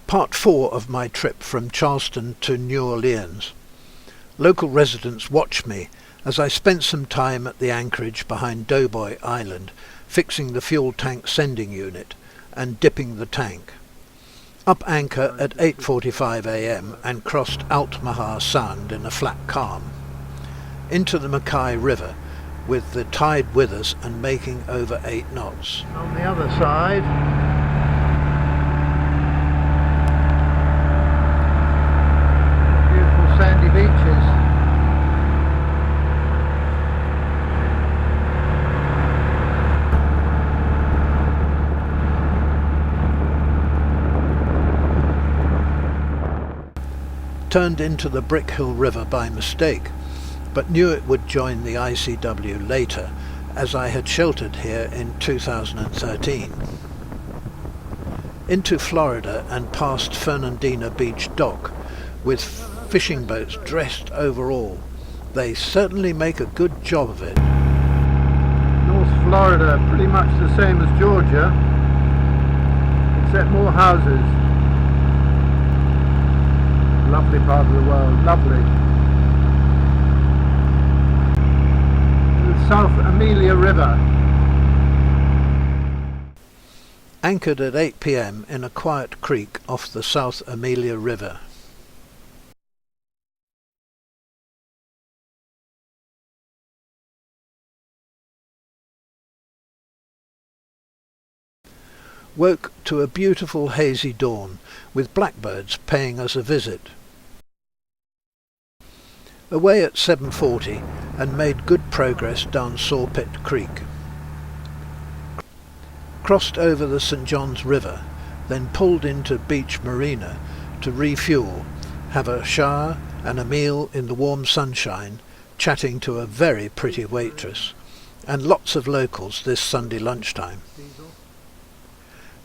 Part 4 of my trip from Charleston to New Orleans. Local residents watched me as I spent some time at the anchorage behind Doboy Island, fixing the fuel tank sending unit and dipping the tank. Up anchor at 8:45 a.m. and crossed Doboy Sound in a flat calm. Into the Mackay River with the tide with us and making over 8 knots. On the other side, beautiful sandy beaches. Turned into the Brick Hill River by mistake, but knew it would join the ICW later, as I had sheltered here in 2013. Into Florida and past Fernandina Beach Dock, with fishing boats dressed overall. They certainly make a good job of it. North Florida, pretty much the same as Georgia, except more houses. Lovely part of the world, lovely. The South Amelia River. Anchored at 8 p.m. in a quiet creek off the South Amelia River. Woke to a beautiful hazy dawn, with blackbirds paying us a visit. Away at 7:40 and made good progress down Sawpit Creek. Crossed over the St. John's River, then pulled into Beach Marina to refuel, have a shower and a meal in the warm sunshine, chatting to a very pretty waitress, and lots of locals this Sunday lunchtime.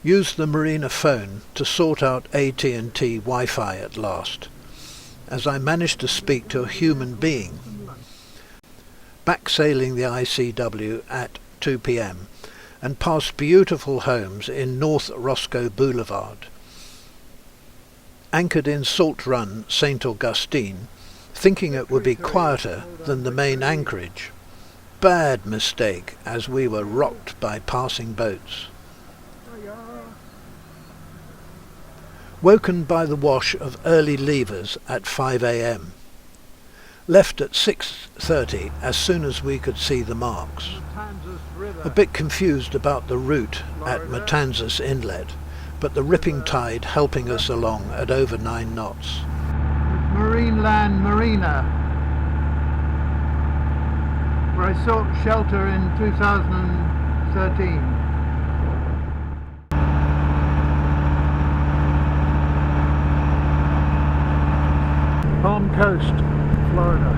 Used the marina phone to sort out AT&T Wi-Fi at last, as I managed to speak to a human being. Back sailing the ICW at 2 p.m. and past beautiful homes in North Roscoe Boulevard. Anchored in Salt Run, St. Augustine, thinking it would be quieter than the main anchorage. Bad mistake, as we were rocked by passing boats. Woken by the wash of early leavers at 5 a.m. Left at 6:30 as soon as we could see the marks. A bit confused about the route at Matanzas Inlet, but the ripping tide helping us along at over 9 knots. Marineland Marina, where I sought shelter in 2013. Palm Coast, Florida.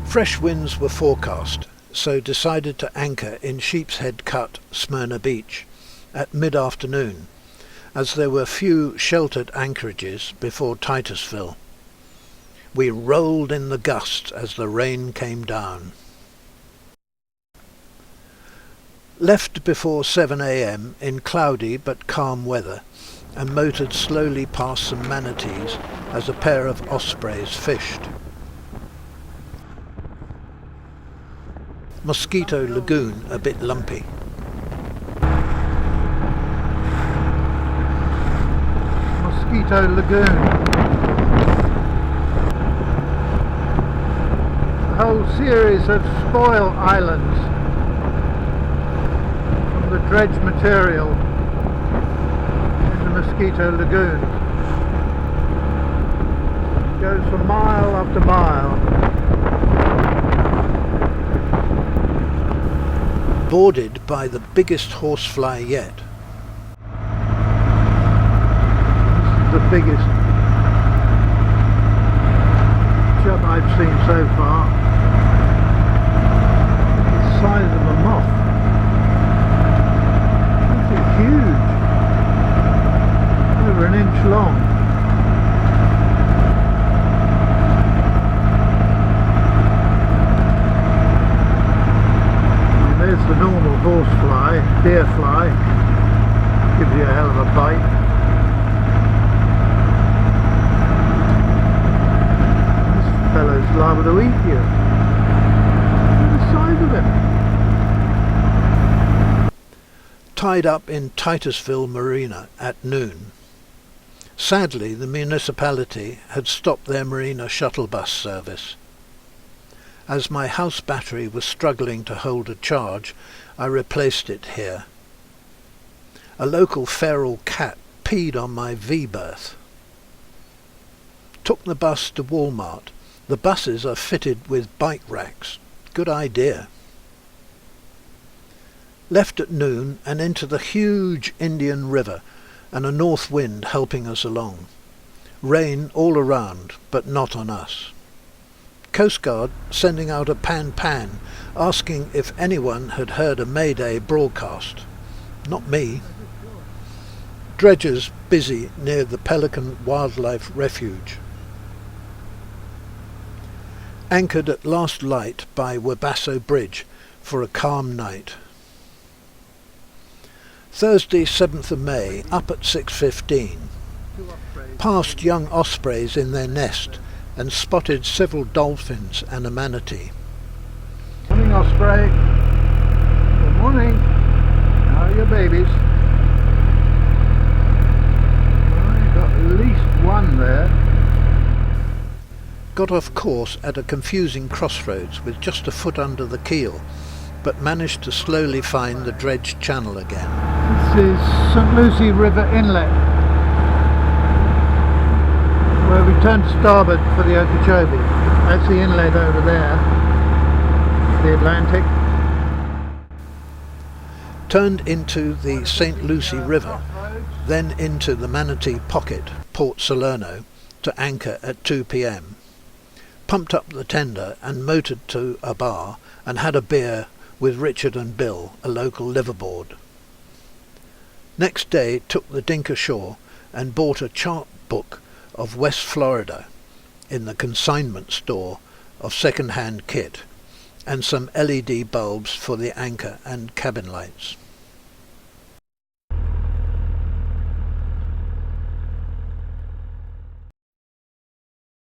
Fresh winds were forecast, so decided to anchor in Sheepshead Cut, Smyrna Beach, at mid-afternoon, as there were few sheltered anchorages before Titusville. We rolled in the gusts as the rain came down. Left before 7 a.m. in cloudy but calm weather, and motored slowly past some manatees as a pair of ospreys fished. Mosquito Lagoon a bit lumpy. Mosquito Lagoon. A whole series of spoil islands. The dredge material in the Mosquito Lagoon. It goes for mile after mile. Boarded by the biggest horsefly yet. This is the biggest chub I've seen so far. The size of a moth. Huge, over an inch long. light. This fellow's liable to eat you. Look at the size of him. Tied up in Titusville Marina at noon. Sadly, the municipality had stopped their marina shuttle bus service. As my house battery was struggling to hold a charge, I replaced it here. A local feral cat peed on my V-berth. Took the bus to Walmart. The buses are fitted with bike racks. Good idea. Left at noon and into the huge Indian River, and a north wind helping us along. Rain all around, but not on us. Coast Guard sending out a pan-pan, asking if anyone had heard a Mayday broadcast. Not me. Dredgers busy near the Pelican Wildlife Refuge. Anchored at last light by Wabasso Bridge for a calm night. Thursday 7th of May, up at 6:15. Passed young ospreys in their nest and spotted several dolphins and a manatee. Morning, Osprey. Good morning. How are your babies? Well, you've got at least one there. Got off course at a confusing crossroads with just a foot under the keel, but managed to slowly find the dredged channel again. This is St. Lucie River Inlet, where we turn to starboard for the Okeechobee. That's the inlet over there, the Atlantic. Turned into the St. Lucie River, then into the Manatee Pocket, Port Salerno, to anchor at 2 p.m. Pumped up the tender and motored to a bar and had a beer with Richard and Bill, a local liveaboard. Next day took the Dink ashore and bought a chart book of West Florida in the consignment store of second-hand kit and some LED bulbs for the anchor and cabin lights.